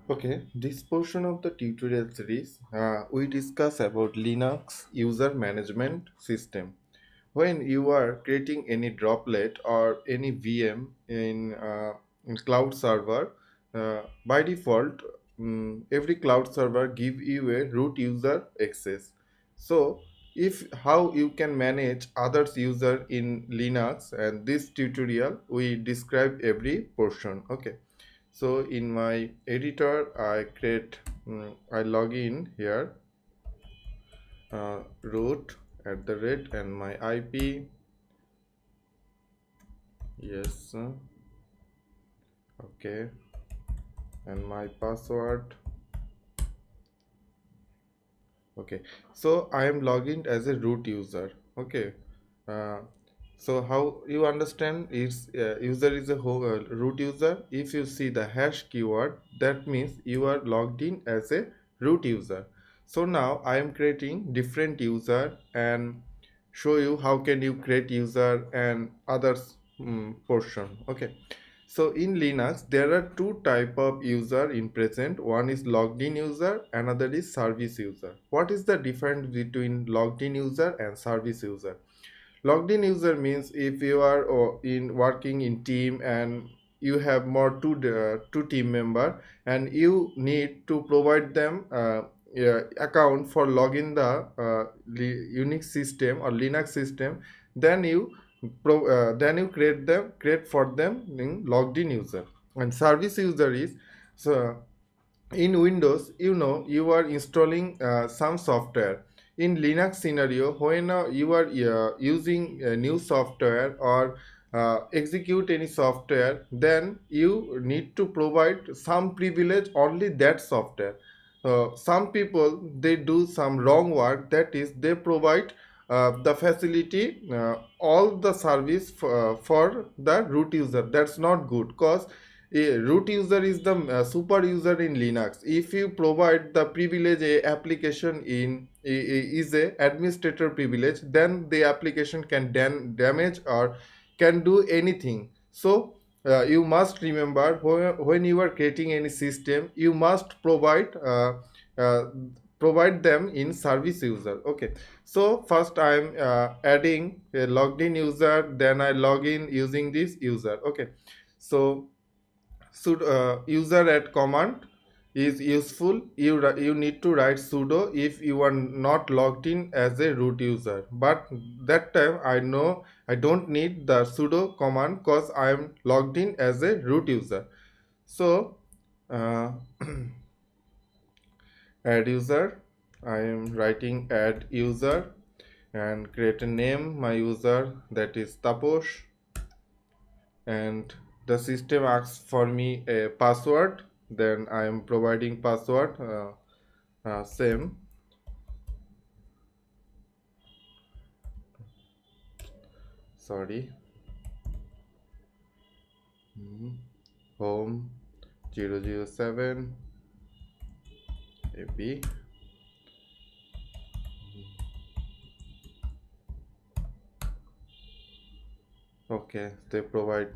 Okay, this portion of the tutorial series, we discuss about Linux user management system. When you are creating any droplet or any VM in cloud server, by default, every cloud server give you a root user access. So, if how you can manage others user in Linux, and this tutorial we describe every portion. Okay, so in my editor I log in here, root at the rate and my IP. Yes, okay, and my password. Okay, so I am logged in as a root user. Okay, uh, so how you understand is user is a root user. If you see the hash keyword, that means you are logged in as a root user. So now I am creating different user and show you how can you create user and others portion. Okay, so in Linux, there are two type of user in present. One is logged in user, another is service user. What is the difference between logged in user and service user? Logged in user means if you are in working in team and you have more two team member and you need to provide them account for login the Unix system or Linux system, then you create for them in logged in user. And service user is, so in Windows, you are installing some software. In Linux scenario, when you are using a new software or execute any software, then you need to provide some privilege only that software. Some people they do some wrong work, that is they provide the facility all the service for the root user. That's not good, because a root user is the super user in Linux. If you provide the privilege a application is a administrator privilege, then the application can damage or can do anything. So you must remember, when you are creating any system, you must uh, provide them in service user. Okay, so first I am adding a logged in user, then I log in using this user. Okay, so should user add command is useful. You need to write sudo if you are not logged in as a root user, but that time I know I don't need the sudo command because I am logged in as a root user. So uh, add user, I am writing add user and create a name my user, that is Taposh, and the system asks for me a password, then I am providing password same. Sorry. Home 007 AB. Okay, they provide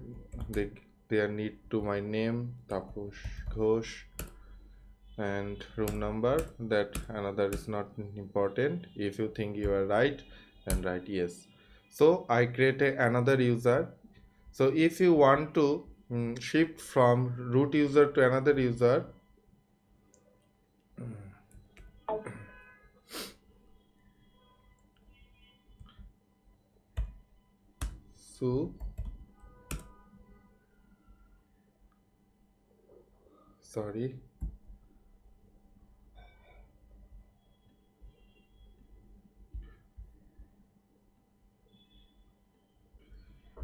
they need to my name Taposh Ghosh and room number. That another is not important. If you think you are right, then write yes. So I create another user. So if you want to shift from root user to another user, so sorry,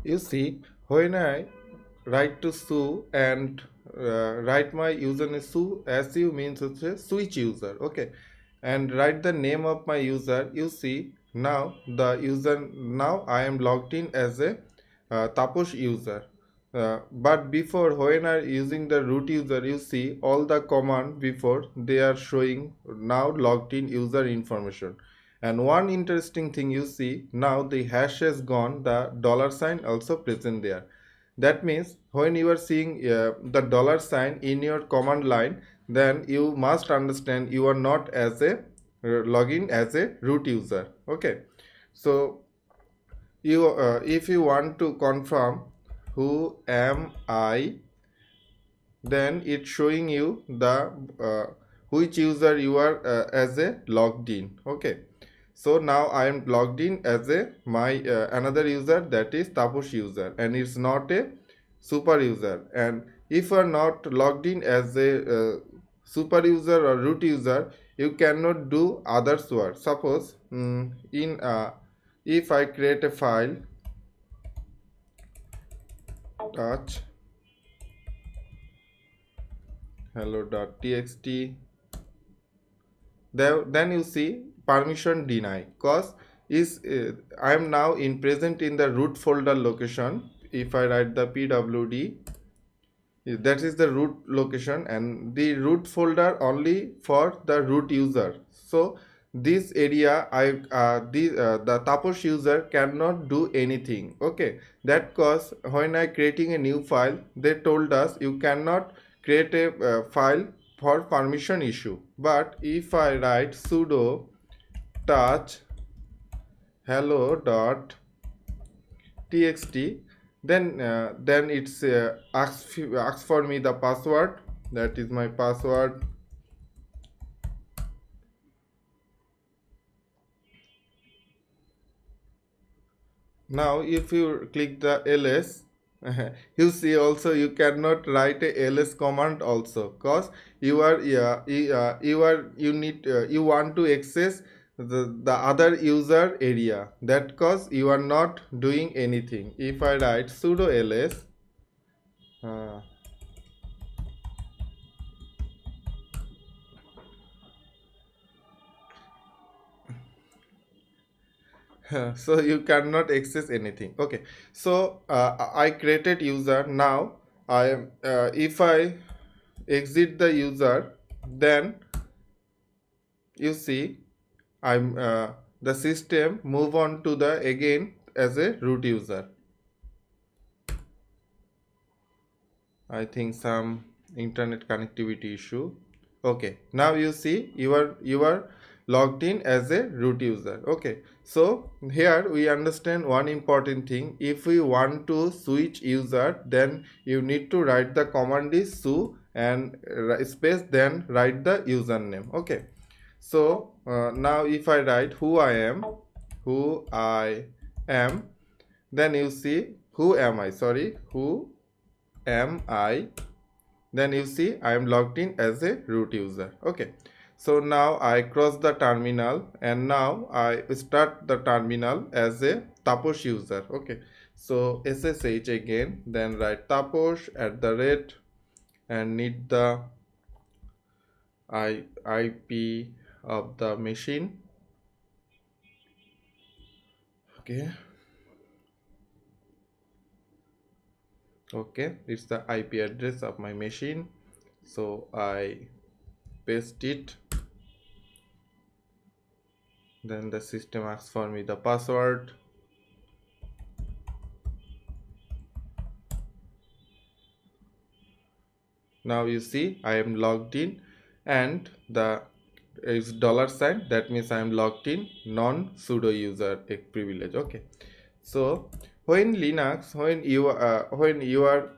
you see, when I write to Su and write my username Su means it's a switch user. Okay, and write the name of my user. You see, now the user, now I am logged in as a Taposh user. But before, when I using the root user, you see all the command before they are showing now logged in user information. And one interesting thing, you see now the hash has gone, the dollar sign also present there. That means when you are seeing the dollar sign in your command line, then you must understand you are not as a login as a root user. Okay, so you if you want to confirm who am I, then it's showing you the which user you are as a logged in. Okay, so now I am logged in as a my another user, that is Taposh user, and it's not a super user. And if you are not logged in as a super user or root user, you cannot do others work. Suppose in if I create a file touch hello.txt, then you see permission deny, cause is I am now in present in the root folder location. If I write the pwd, that is the root location, and the root folder only for the root user. So this area the Taposh user cannot do anything. Okay, that cause when I creating a new file, they told us you cannot create a file for permission issue. But if I write sudo touch hello.txt, then it's asks for me the password, that is my password. Now if you click the ls, you see also you cannot write a ls command also, cause you are you need you want to access the other user area, that cause you are not doing anything. If I write sudo ls uh, so you cannot access anything. Okay, so I created user. Now I am if I exit the user, then you see I'm the system move on to the again as a root user. I think some internet connectivity issue. Okay, now you see you are logged in as a root user. Okay, so here we understand one important thing. If we want to switch user, then you need to write the command is su and space, then write the username. Okay, so now if I write who I am, then you see who am I, sorry, who am I, then you see I am logged in as a root user. Okay, so now I cross the terminal, and now I start the terminal as a Taposh user. Okay, so SSH again, then write Taposh at the rate and need the IP of the machine. Okay, it's the IP address of my machine, so I paste it. Then the system asks for me the password. Now you see I am logged in, and the is dollar sign, that means I am logged in non sudo user privilege. Okay, so when Linux, when you are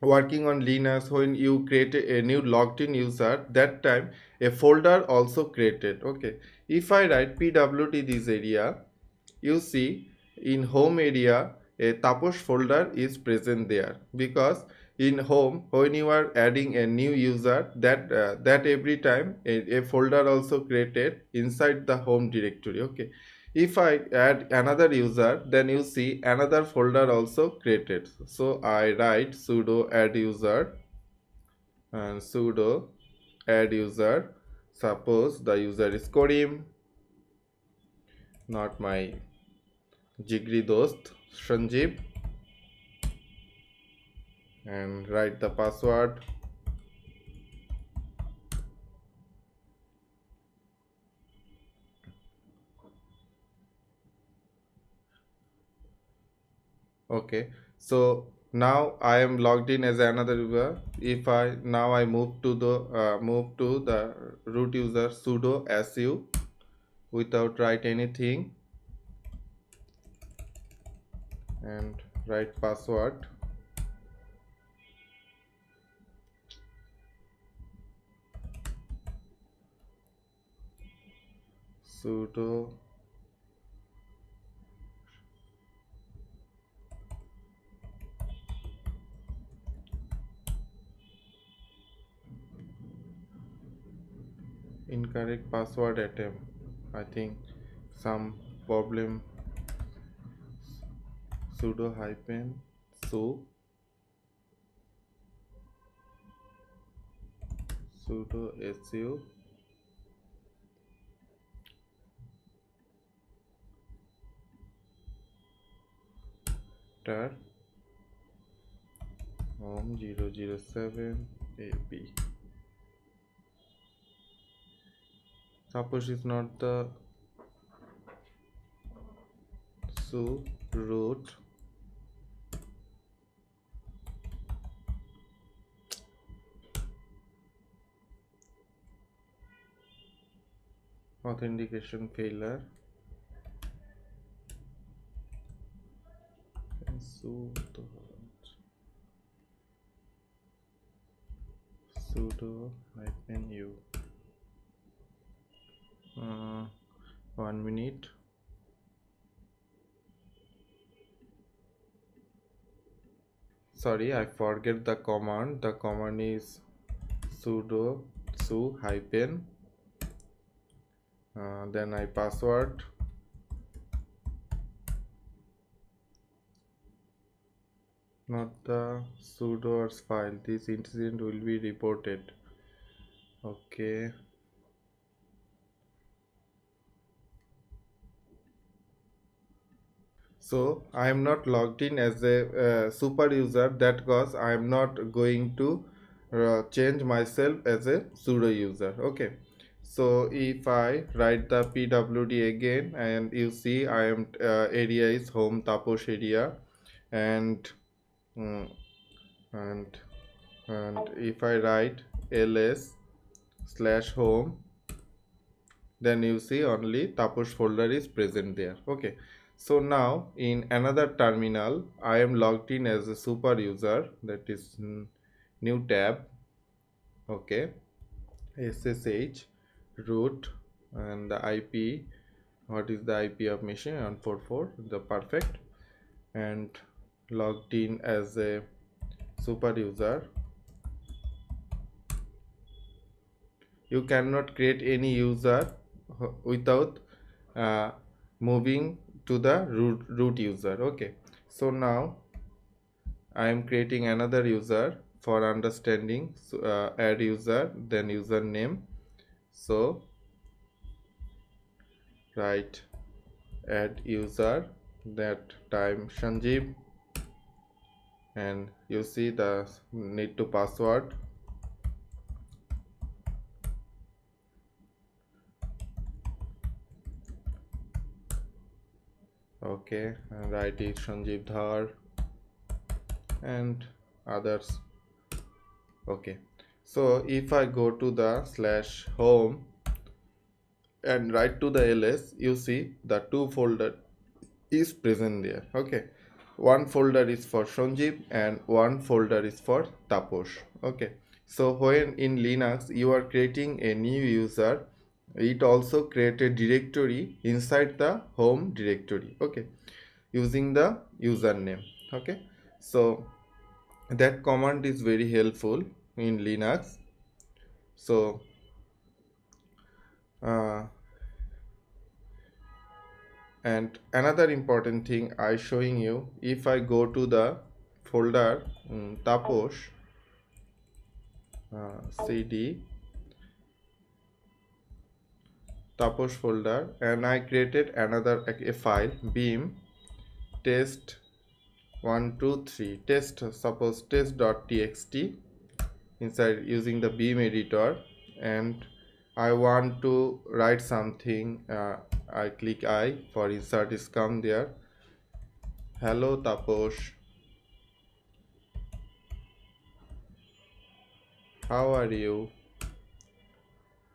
working on Linux, when you create a new logged in user, that time a folder also created. Okay, if I write pwd this area, you see in home area a Taposh folder is present there, because in home when you are adding a new user, that every time a folder also created inside the home directory. Okay, if I add another user, then you see another folder also created. So I write sudo add user and sudo add user. Suppose the user is Korim, not my Jigri dost Sanjeev, and write the password. Okay, so now I am logged in as another user. If I move to the root user sudo su without write anything and write password. Sudo incorrect password attempt. I think some problem. Sudo hyphen su sudo su tar home 007 ab. Suppose it's not the su root authentication failure and sudo hyphen u. 1 minute. Sorry, I forget the command. The command is sudo su hyphen then I password not the sudoers file. This incident will be reported. Okay. So I am not logged in as a super user. That cause I am not going to change myself as a sudo user. Okay. So if I write the pwd again, and you see I am area is home taposh area, and mm, and and if I write ls slash home, then you see only taposh folder is present there. Okay, so now in another terminal I am logged in as a super user, that is new tab. Okay, ssh root and the ip, what is the ip of machine? 144, the perfect, and logged in as a super user. You cannot create any user without uh, moving to the root user. Okay, so now I am creating another user for understanding. So, add user, then username. So write add user, that time Sanjeev, and you see the need to password. Okay, and write it Sanjeev Dhar and others. Okay, so if I go to the slash home and write to the ls, you see the two folder is present there. Okay, one folder is for Sanjeev and one folder is for Taposh. Okay, so when in Linux you are creating a new user, it also create a directory inside the home directory. Okay, using the username. Okay, so that command is very helpful in Linux. So uh, and another important thing I showing you, if I go to the folder taposh cd taposh folder, and I created another a file beam test 123 test, suppose test.txt, inside using the beam editor, and I want to write something. I click I for insert is come there, hello taposh, how are you?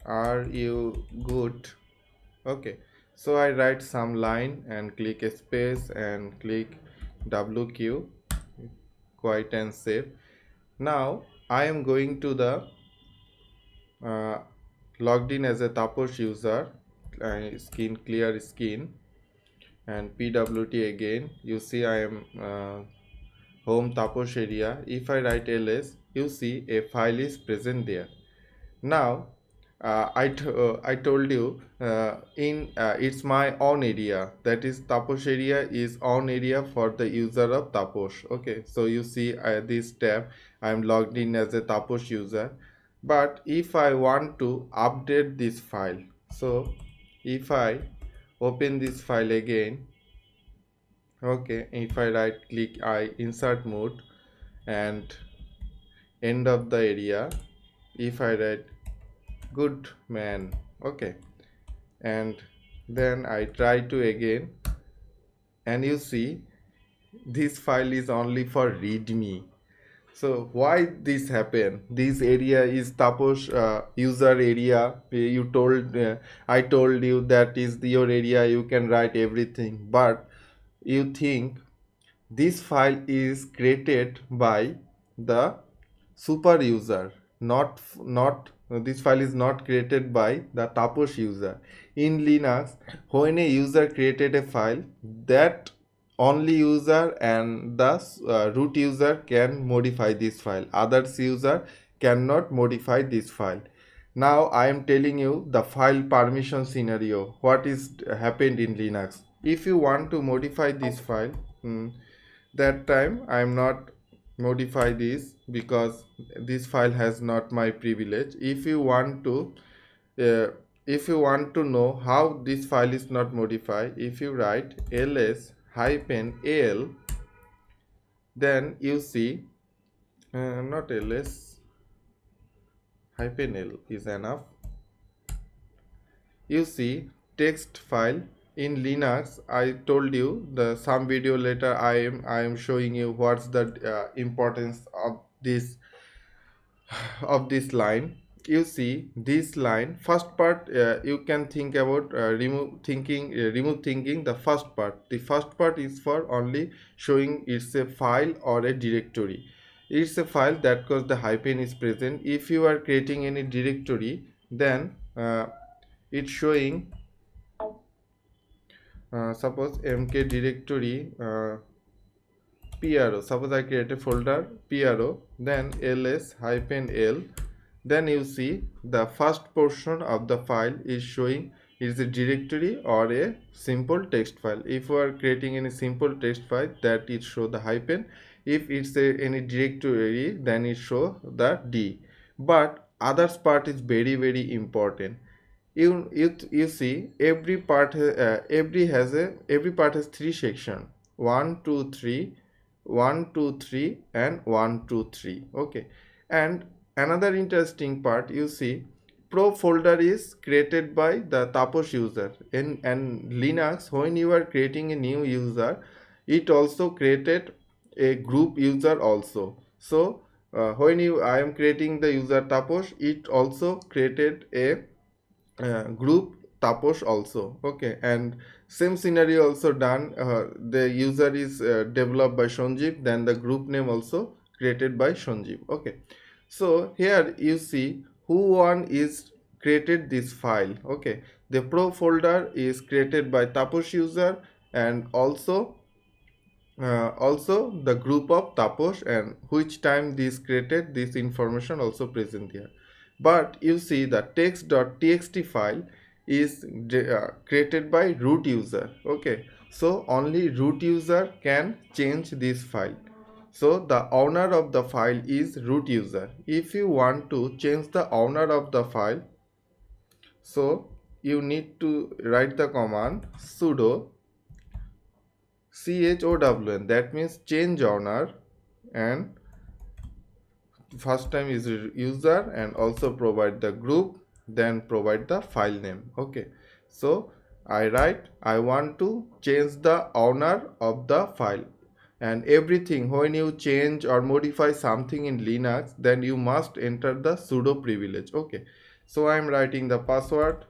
Are you good? Okay, so I write some line and click a space and click WQ, quiet and save. Now I am going to the uh, logged in as a Taposh user, skin clear skin and PWT again. You see I am home Taposh area. If I write ls, you see a file is present there. Now I told you in it's my own area, that is Taposh area is own area for the user of Taposh. Okay, so you see this tab, I am logged in as a Taposh user. But if I want to update this file, so if I open this file again, okay, if I right click, I insert mode and end of the area, if I write good man, okay, and then I try to again, and you see this file is only for readme. So why this happen? This area is Taposh user area. You told I told you that is your area, you can write everything, but you think this file is created by the super user, not this file is not created by the Taposh user. In Linux, when a user created a file, that only user and the root user can modify this file. Others user cannot modify this file. Now I am telling you the file permission scenario. What is happened in Linux? If you want to modify this file, that time I am not modify this because this file has not my privilege. Uh, if you want to know how this file is not modified, if you write ls hyphen al, then you see not ls hyphen l is enough. You see text file in Linux. I told you the some video later I am showing you what's the importance of this line. You see this line first part, you can think about remove thinking the first part. The first part is for only showing it's a file or a directory. It's a file that cause the hyphen is present. If you are creating any directory, then it's showing suppose mk directory pro. Suppose I create a folder pro, then ls hyphen l, then you see the first portion of the file is showing is a directory or a simple text file. If you are creating any simple text file, that it show the hyphen. If it's any directory, then it show the d. But others part is very important. You see every part every part has three section, 1 2 3, 1 2 3 and 1 2 3. Okay, and another interesting part, you see pro folder is created by the Taposh user. In Linux, when you are creating a new user, it also created a group user also. So when I am creating the user Taposh, it also created a group Taposh also. Okay, and same scenario also done. The user is developed by Sanjeev, then the group name also created by Sanjeev. Okay, so here you see who one is created this file. Okay, the pro folder is created by Taposh user, and also the group of Taposh, and which time this created, this information also present here. But you see the text.txt file is created by root user. Okay, so only root user can change this file. So the owner of the file is root user. If you want to change the owner of the file, so you need to write the command sudo chown, that means change owner, and first time is user, and also provide the group, then provide the file name. Okay, so I write I want to change the owner of the file, and everything. When you change or modify something in Linux, then you must enter the sudo privilege. Okay, so I am writing the password.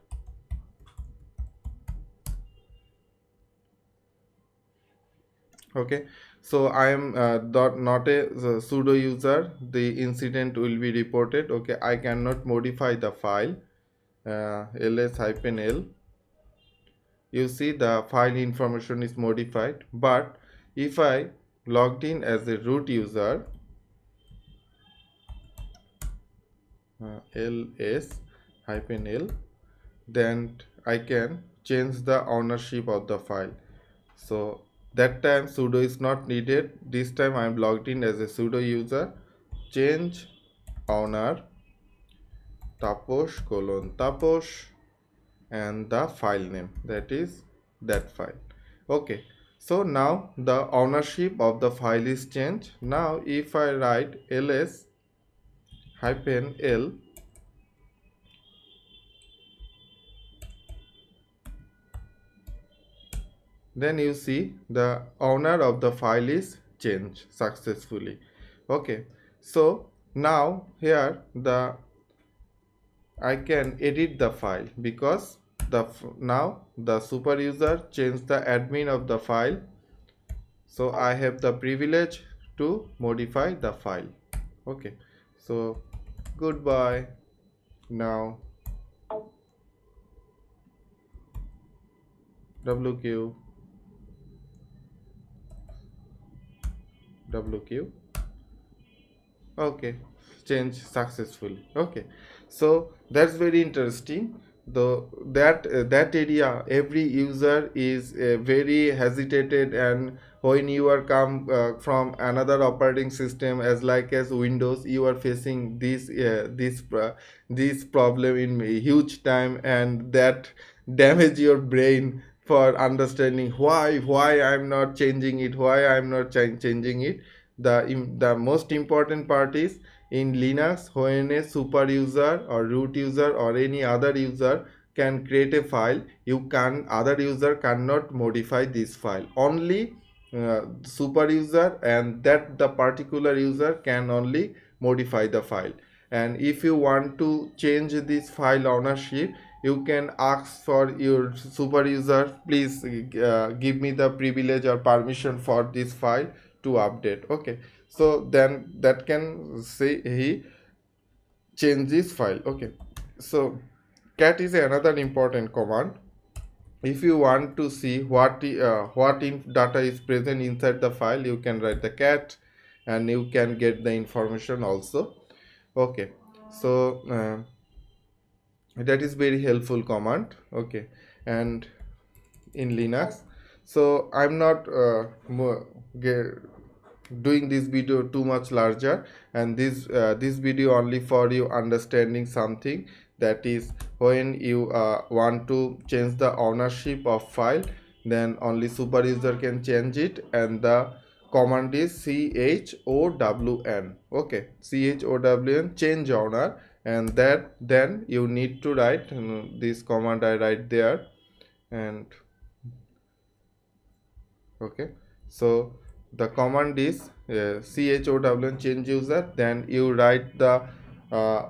Okay, so I am not a sudo user. The incident will be reported. Okay, I cannot modify the file. ls-l, you see the file information is modified. But if I logged in as a root user, ls-l, then I can change the ownership of the file. So that time sudo is not needed. This time I am logged in as a sudo user. Change owner taposh taposh and the file name, that is that file. Okay, so now the ownership of the file is changed. Now if I write ls-l, then you see the owner of the file is changed successfully. Okay, so now here I can edit the file because now the super user changed the admin of the file, so I have the privilege to modify the file. Okay, so goodbye. Now wq wq. Okay, change successfully. Okay, so that's very interesting. The that area, every user is very hesitated, and when you are come from another operating system as like as Windows, you are facing this problem in a huge time, and that damage your brain for understanding why I'm not changing it, why I'm not changing it. The most important part is in Linux, when a super user or root user or any other user can create a file, other user cannot modify this file. Only super user and that the particular user can only modify the file. And if you want to change this file ownership, you can ask for your super user, please give me the privilege or permission for this file to update. Okay, so then that can say he change this file. Okay, so cat is another important command. If you want to see what data is present inside the file, you can write the cat and you can get the information also. Okay, so that is very helpful command. Okay, and in Linux, so I'm not doing this video too much larger, and this video only for you understanding something, that is when you want to change the ownership of file, then only super user can change it, and the command is chown. Okay, chown, change owner, and that then you need to write this command I write there. And okay, so the command is chown, change user, then you write the uh,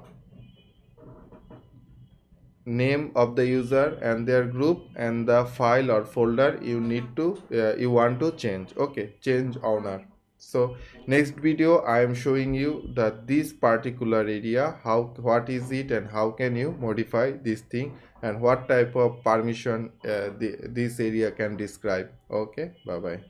name of the user and their group and the file or folder you need to you want to change. Okay, change owner. So next video I am showing you that this particular area, what is it and how can you modify this thing, and what type of permission this area can describe. Okay, bye bye.